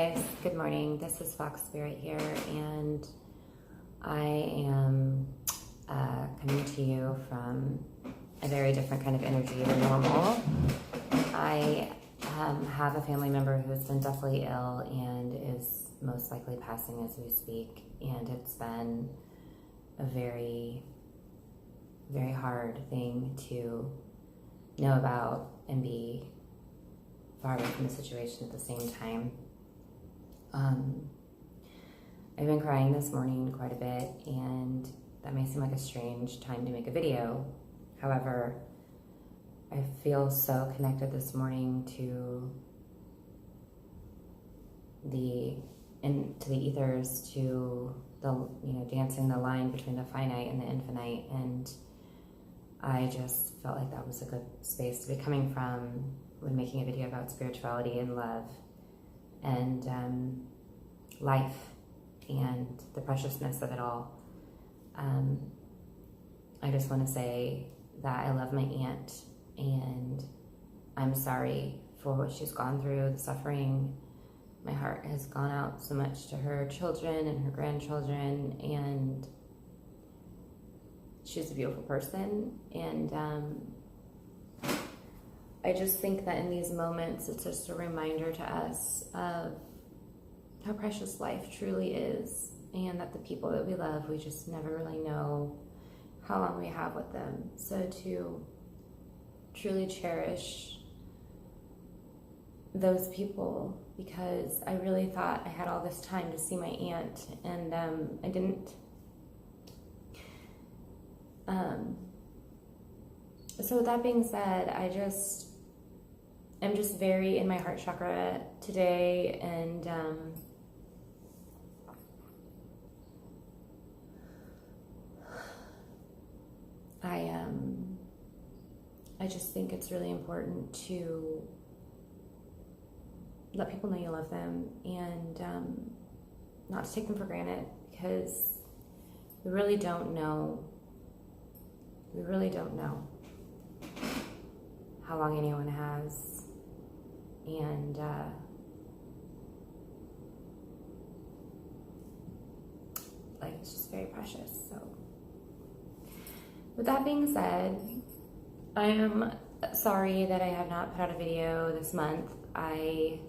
guys, good morning. This is Fox Spirit here, and I am coming to you from a very different kind of energy than normal. I have a family member who's been deathly ill and is most likely passing as we speak, and it's been a very, very hard thing to know about and be far away from the situation at the same time. I've been crying this morning quite a bit, and that may seem like a strange time to make a video. However, I feel so connected this morning to the ethers, to the dancing the line between the finite and the infinite, and I just felt like that was a good space to be coming from when making a video about spirituality and love and life and the preciousness of it all. I just want to say that I love my aunt, and I'm sorry for what she's gone through, the suffering. My heart has gone out so much to her children and her grandchildren, and she's a beautiful person. And I just think that in these moments, it's just a reminder to us of how precious life truly is, and that the people that we love, we just never really know how long we have with them. So to truly cherish those people, because I really thought I had all this time to see my aunt, and I didn't. So with that being said, I'm just very in my heart chakra today, and I just think it's really important to let people know you love them, and not to take them for granted, because we really don't know how long anyone has, and life is just very precious. So with that being said, I am sorry that I have not put out a video this month. I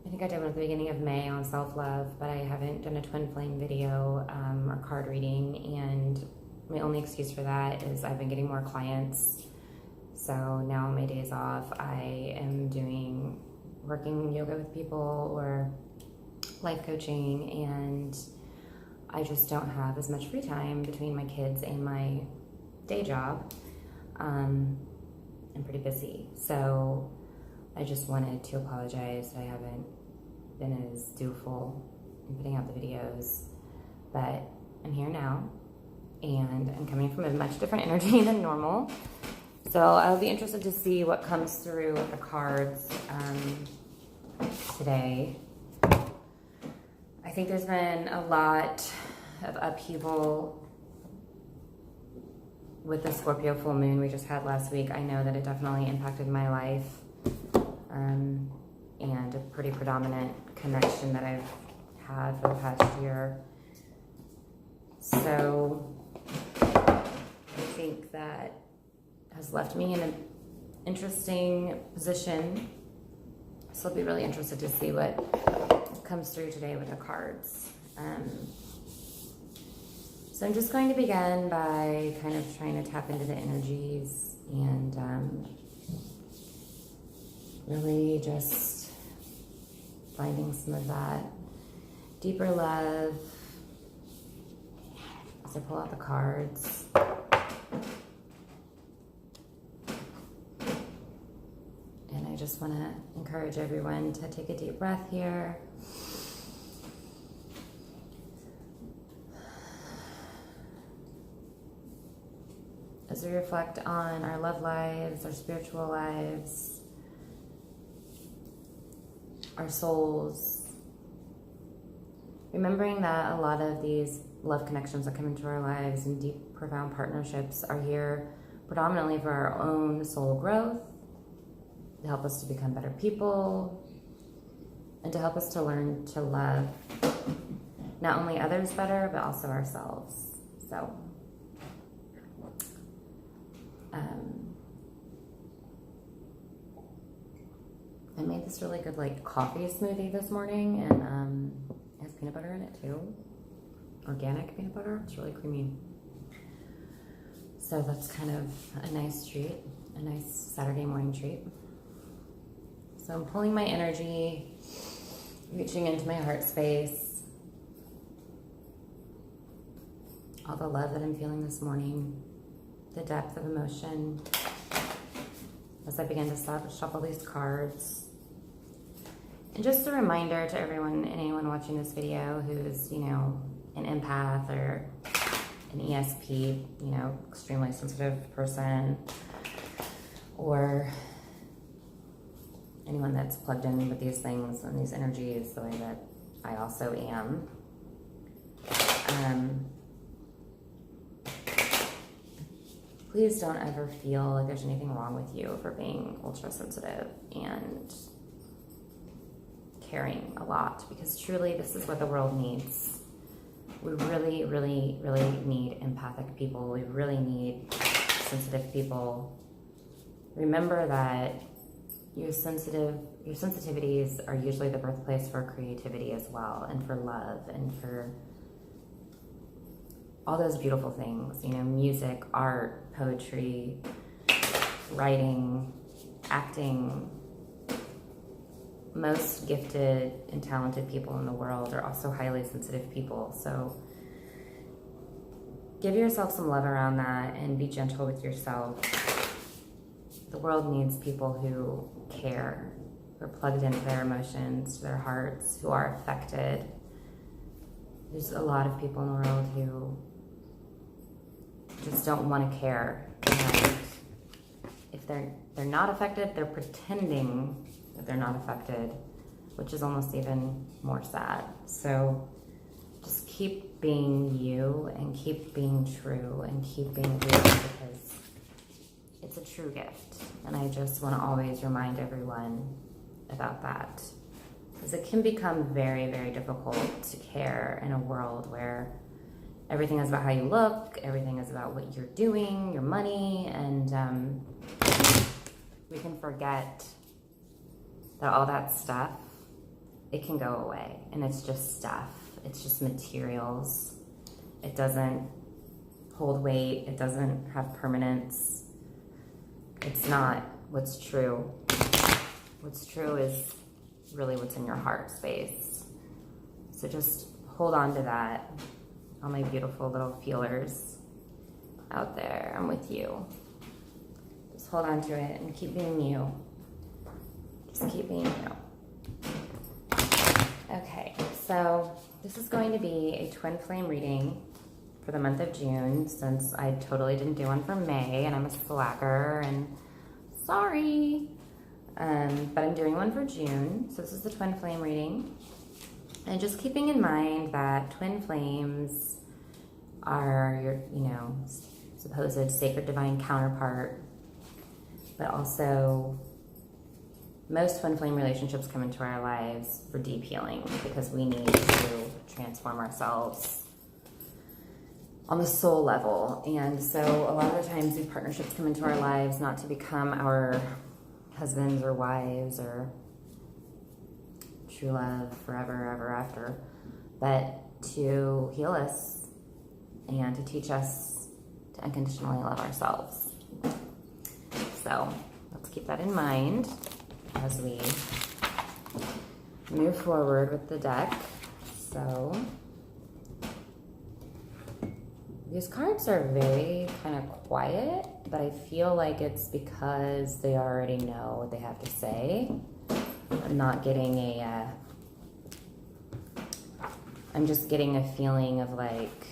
think I did one at the beginning of May on self-love, but I haven't done a twin flame video or card reading, and my only excuse for that is I've been getting more clients. So now on my days off, I am working yoga with people or life coaching, and I just don't have as much free time between my kids and my day job. I'm pretty busy. So I just wanted to apologize that I haven't been as dutiful in putting out the videos, but I'm here now, and I'm coming from a much different energy than normal. So I'll be interested to see what comes through with the cards today. I think there's been a lot of upheaval with the Scorpio full moon we just had last week. I know that it definitely impacted my life, and a pretty predominant connection that I've had for the past year. So I think that has left me in an interesting position. So I'll be really interested to see what comes through today with the cards. So I'm just going to begin by kind of trying to tap into the energies and really just finding some of that deeper love as I pull out the cards. And I just want to encourage everyone to take a deep breath here. As we reflect on our love lives, our spiritual lives, our souls, remembering that a lot of these love connections that come into our lives and deep, profound partnerships are here predominantly for our own soul growth, to help us to become better people, and to help us to learn to love not only others better, but also ourselves. So, I made this really good like coffee smoothie this morning, and it has peanut butter in it too. Organic peanut butter. It's really creamy. So that's kind of a nice treat, a nice Saturday morning treat. So I'm pulling my energy, reaching into my heart space. All the love that I'm feeling this morning, the depth of emotion. As I begin to shuffle these cards. And just a reminder to everyone and anyone watching this video who's, you know, an empath or an ESP, you know, extremely sensitive person, or anyone that's plugged in with these things and these energies the way that I also am. Please don't ever feel like there's anything wrong with you for being ultra sensitive and caring a lot, because truly this is what the world needs. We really, really, really need empathic people. We really need sensitive people. Remember that your sensitivities are usually the birthplace for creativity as well, and for love, and for all those beautiful things, you know, music, art, poetry, writing, acting. Most gifted and talented people in the world are also highly sensitive people. So give yourself some love around that and be gentle with yourself. The world needs people who care, who are plugged into their emotions, to their hearts, who are affected. There's a lot of people in the world who just don't want to care. And if they're not affected, they're pretending that they're not affected, which is almost even more sad. So just keep being you, and keep being true, and keep being real, because it's a true gift. And I just want to always remind everyone about that, because it can become very, very difficult to care in a world where everything is about how you look, everything is about what you're doing, your money, and we can forget that all that stuff, it can go away, and it's just stuff. It's just materials. It doesn't hold weight. It doesn't have permanence. It's not what's true. What's true is really what's in your heart space. So just hold on to that. All my beautiful little feelers out there, I'm with you. Just hold on to it and keep being you. Just keep being you. Okay, so this is going to be a twin flame reading for the month of June, since I totally didn't do one for May, and I'm a slacker, and sorry. But I'm doing one for June, so this is the twin flame reading. And just keeping in mind that twin flames are your, you know, supposed sacred divine counterpart, but also most twin flame relationships come into our lives for deep healing, because we need to transform ourselves on the soul level. And so a lot of the times these partnerships come into our lives not to become our husbands or wives or true love forever, ever after, but to heal us and to teach us to unconditionally love ourselves. So let's keep that in mind as we move forward with the deck. So these cards are very kind of quiet, but I feel like it's because they already know what they have to say. I'm not getting I'm just getting a feeling of like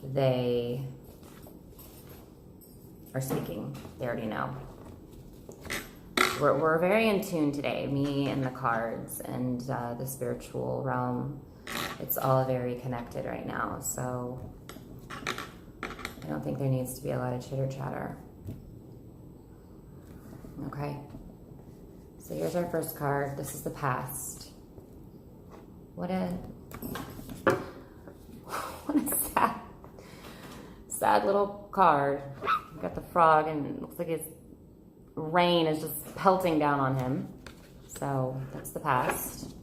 they are speaking. They already know. We're very in tune today, me and the cards and the spiritual realm. It's all very connected right now, so I don't think there needs to be a lot of chitter chatter. Okay. So here's our first card. This is the past. What a sad little card. We've got the frog, and it looks like his rain is just pelting down on him. So that's the past.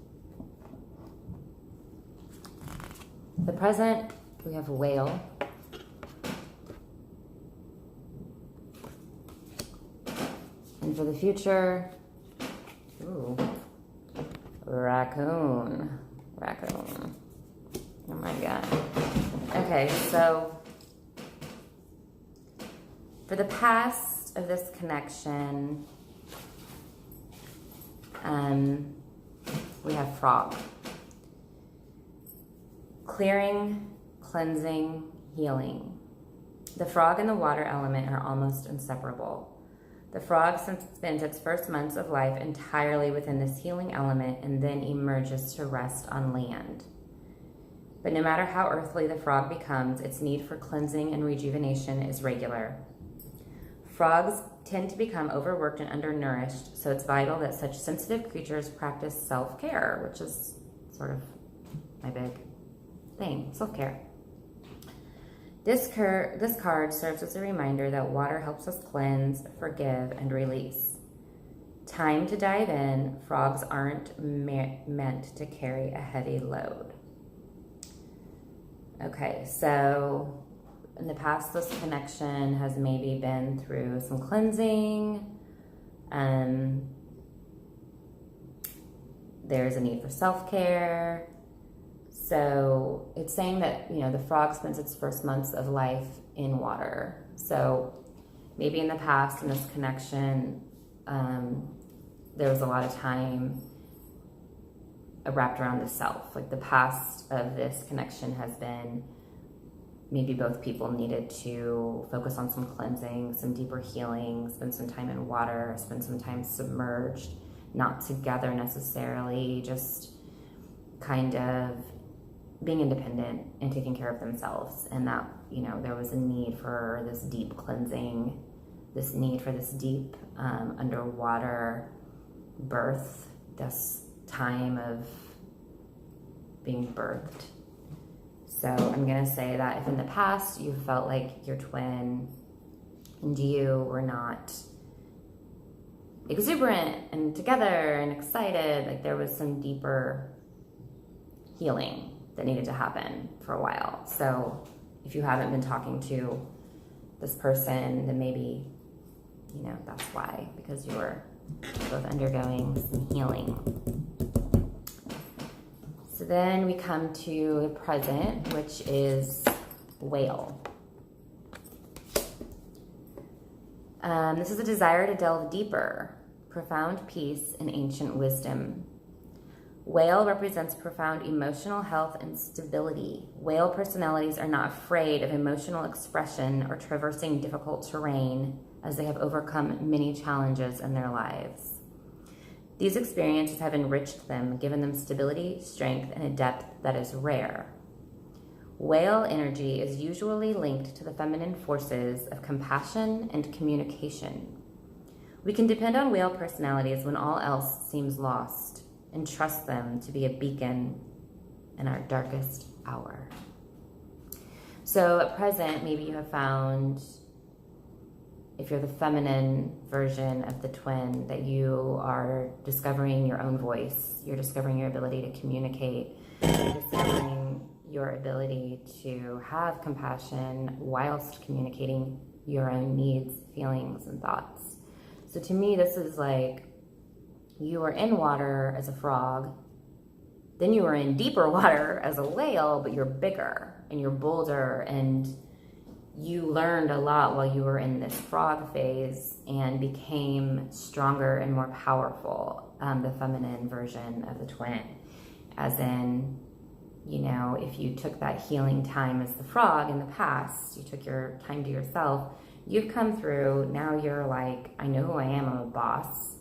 The present, we have a whale. And for the future, ooh, raccoon. Raccoon. Oh my God. Okay, so for the past of this connection, we have frog. Clearing, cleansing, healing. The frog and the water element are almost inseparable. The frog spends its first months of life entirely within this healing element and then emerges to rest on land. But no matter how earthly the frog becomes, its need for cleansing and rejuvenation is regular. Frogs tend to become overworked and undernourished, so it's vital that such sensitive creatures practice self-care, which is sort of my big thing, self-care. This card serves as a reminder that water helps us cleanse, forgive, and release. Time to dive in. Frogs aren't meant to carry a heavy load. Okay, so in the past, this connection has maybe been through some cleansing. There's a need for self-care. So it's saying that, you know, the frog spends its first months of life in water. So maybe in the past, in this connection, there was a lot of time wrapped around the self. Like the past of this connection has been maybe both people needed to focus on some cleansing, some deeper healing, spend some time in water, spend some time submerged, not together necessarily, just kind of being independent and taking care of themselves. And that, you know, there was a need for this deep cleansing, this need for this deep underwater birth, this time of being birthed. So I'm gonna say that if in the past you felt like your twin and you were not exuberant and together and excited, like there was some deeper healing that needed to happen for a while. So if you haven't been talking to this person, then maybe, you know, that's why, because you were both undergoing some healing. So then we come to the present, which is whale. This is a desire to delve deeper, profound peace and ancient wisdom. Whale represents profound emotional health and stability. Whale personalities are not afraid of emotional expression or traversing difficult terrain, as they have overcome many challenges in their lives. These experiences have enriched them, given them stability, strength, and a depth that is rare. Whale energy is usually linked to the feminine forces of compassion and communication. We can depend on whale personalities when all else seems lost, and trust them to be a beacon in our darkest hour. So at present, maybe you have found, if you're the feminine version of the twin, that you are discovering your own voice. You're discovering your ability to communicate. You're discovering your ability to have compassion whilst communicating your own needs, feelings, and thoughts. So to me, this is like, you were in water as a frog, then you were in deeper water as a whale, but you're bigger and you're bolder, and you learned a lot while you were in this frog phase and became stronger and more powerful, the feminine version of the twin. As in, you know, if you took that healing time as the frog in the past, you took your time to yourself, you've come through, now you're like, I know who I am, I'm a boss.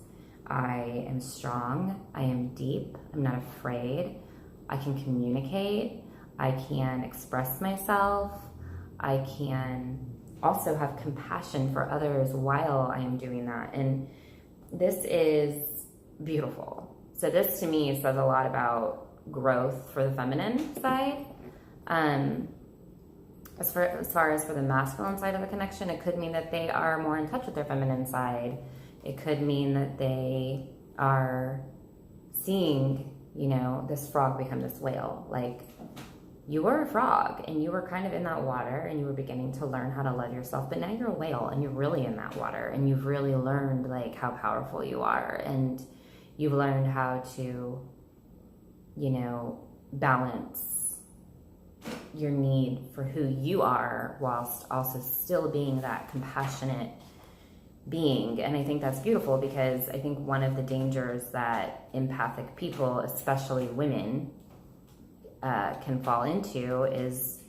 I am strong, I am deep, I'm not afraid, I can communicate, I can express myself, I can also have compassion for others while I am doing that. And this is beautiful. So this to me says a lot about growth for the feminine side. As far as for the masculine side of the connection, it could mean that they are more in touch with their feminine side. It could mean that they are seeing, you know, this frog become this whale. Like, you were a frog and you were kind of in that water and you were beginning to learn how to love yourself, but now you're a whale and you're really in that water and you've really learned like how powerful you are, and you've learned how to, you know, balance your need for who you are whilst also still being that compassionate being. And I think that's beautiful, because I think one of the dangers that empathic people, especially women, can fall into is,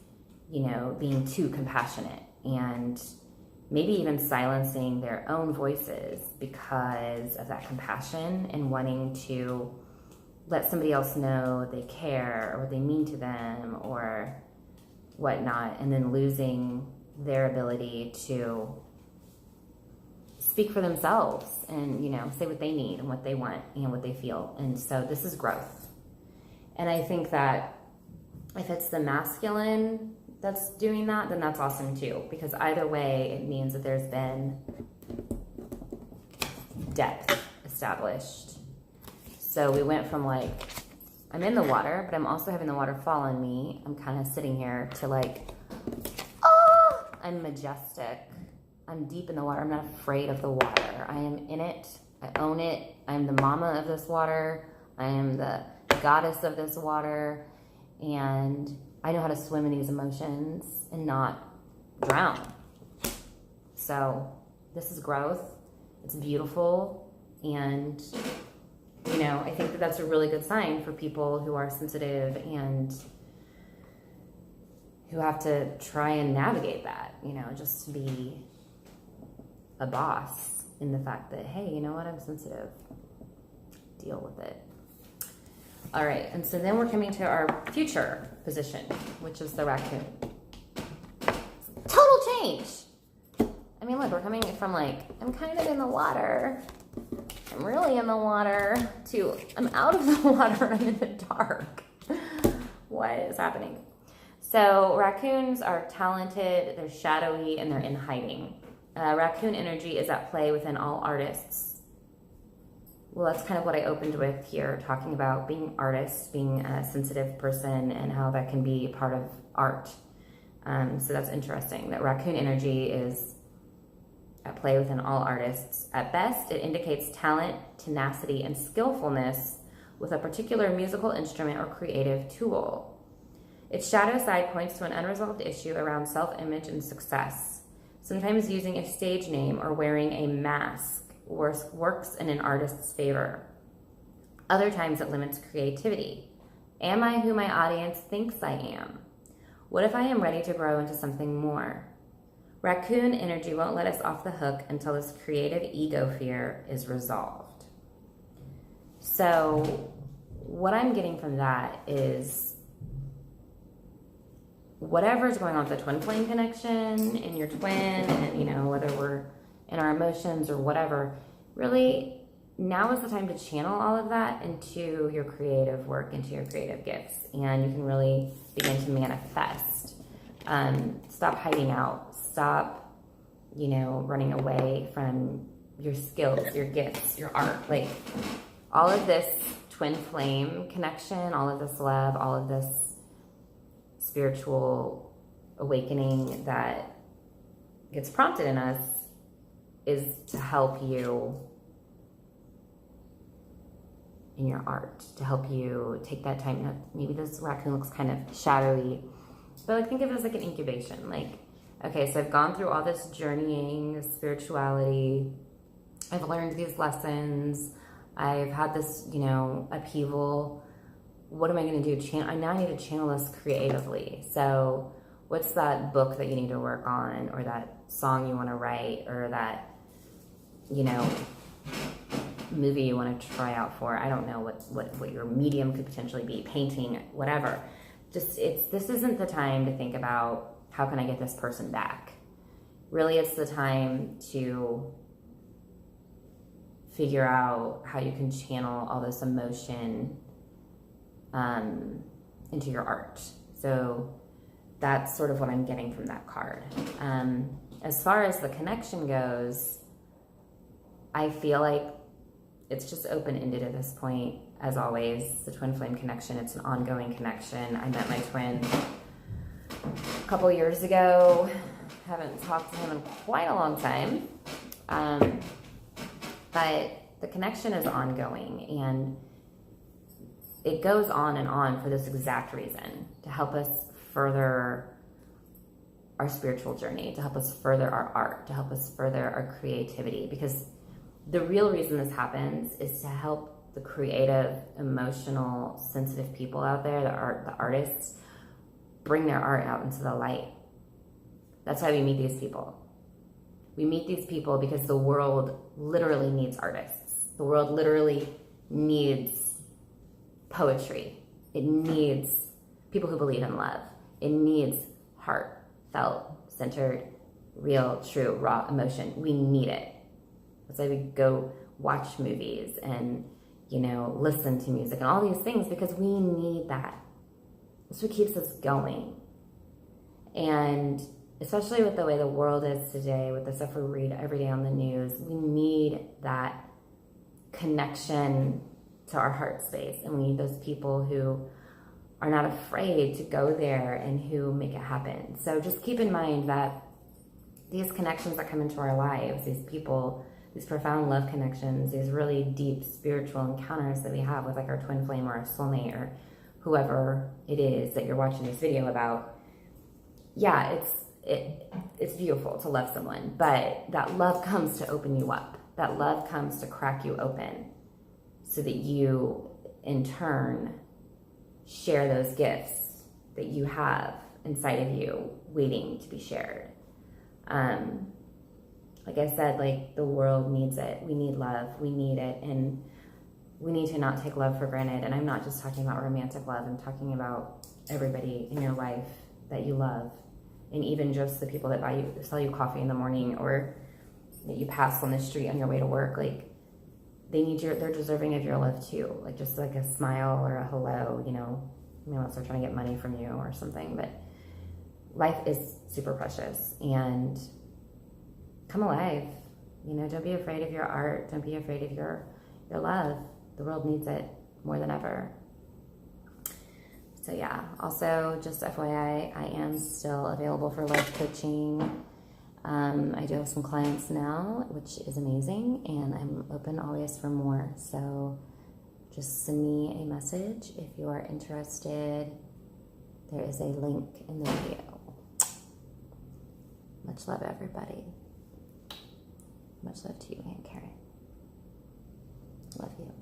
you know, being too compassionate and maybe even silencing their own voices because of that compassion and wanting to let somebody else know they care or what they mean to them or whatnot, and then losing their ability to speak for themselves and, you know, say what they need and what they want and what they feel. And so this is growth. And I think that if it's the masculine that's doing that, then that's awesome too, because either way, it means that there's been depth established. So we went from like, I'm in the water, but I'm also having the water fall on me. I'm kind of sitting here to like, oh, I'm majestic. I'm deep in the water. I'm not afraid of the water. I am in it. I own it. I'm the mama of this water. I am the goddess of this water. And I know how to swim in these emotions and not drown. So this is growth. It's beautiful. And, you know, I think that that's a really good sign for people who are sensitive and who have to try and navigate that, you know, just to be a boss in the fact that, hey, you know what, I'm sensitive. Deal with it. All right, and so then we're coming to our future position, which is the raccoon. Total change. I mean, look, we're coming from like, I'm kind of in the water, I'm really in the water, to I'm out of the water and I'm in the dark. What is happening? So raccoons are talented, they're shadowy, and they're in hiding. Raccoon energy is at play within all artists. Well, that's kind of what I opened with here, talking about being artists, being a sensitive person, and how that can be part of art. So that's interesting, that raccoon energy is at play within all artists. At best, it indicates talent, tenacity, and skillfulness with a particular musical instrument or creative tool. Its shadow side points to an unresolved issue around self-image and success. Sometimes using a stage name or wearing a mask works in an artist's favor. Other times it limits creativity. Am I who my audience thinks I am? What if I am ready to grow into something more? Raccoon energy won't let us off the hook until this creative ego fear is resolved. So what I'm getting from that is whatever's going on with the twin flame connection in your twin, and, you know, whether we're in our emotions or whatever, really now is the time to channel all of that into your creative work, into your creative gifts, and you can really begin to manifest. Stop hiding out. Stop, you know, running away from your skills, your gifts, your art. Like, all of this twin flame connection, all of this love, all of this spiritual awakening that gets prompted in us is to help you in your art, to help you take that time. Now, maybe this raccoon looks kind of shadowy, but like, think of it as like an incubation. Like, okay, so I've gone through all this journeying, this spirituality. I've learned these lessons. I've had this, you know, upheaval. What am I going to do? I now need to channel this creatively. So what's that book that you need to work on, or that song you want to write, or that, you know, movie you want to try out for? I don't know what your medium could potentially be, painting, whatever. Just, this isn't the time to think about how can I get this person back. Really, it's the time to figure out how you can channel all this emotion into your art. So that's sort of what I'm getting from that card. As far as the connection goes, I feel like it's just open-ended at this point. As always, the twin flame connection, it's an ongoing connection. I met my twin a couple years ago. Haven't talked to him in quite a long time. But the connection is ongoing, and it goes on and on for this exact reason, to help us further our spiritual journey, to help us further our art, to help us further our creativity. Because the real reason this happens is to help the creative, emotional, sensitive people out there, the artists, bring their art out into the light. That's why we meet these people. We meet these people because the world literally needs artists. The world literally needs poetry. It needs people who believe in love. It needs heartfelt, centered, real, true, raw emotion. We need it. That's why we go watch movies and, listen to music and all these things, because we need that. That's what keeps us going. And especially with the way the world is today, with the stuff we read every day on the news, we need that connection to our heart space. And we need those people who are not afraid to go there and who make it happen. So just keep in mind that these connections that come into our lives, these people, these profound love connections, these really deep spiritual encounters that we have with like our twin flame or our soulmate or whoever it is that you're watching this video about, yeah, it's beautiful to love someone, but that love comes to open you up. That love comes to crack you open so that you, in turn, share those gifts that you have inside of you waiting to be shared. Like I said, like the world needs it. We need love. We need it. And we need to not take love for granted. And I'm not just talking about romantic love. I'm talking about everybody in your life that you love. And even just the people that sell you coffee in the morning, or that you pass on the street on your way to work. Like, they're deserving of your love too. Like just like a smile or a hello, unless they're trying to get money from you or something. But life is super precious, and come alive. Don't be afraid of your art. Don't be afraid of your love. The world needs it more than ever. So yeah, also just FYI, I am still available for life coaching. I do have some clients now, which is amazing, and I'm open always for more. So just send me a message if you are interested. There is a link in the video. Much love, everybody. Much love to you, Aunt Karen. Love you.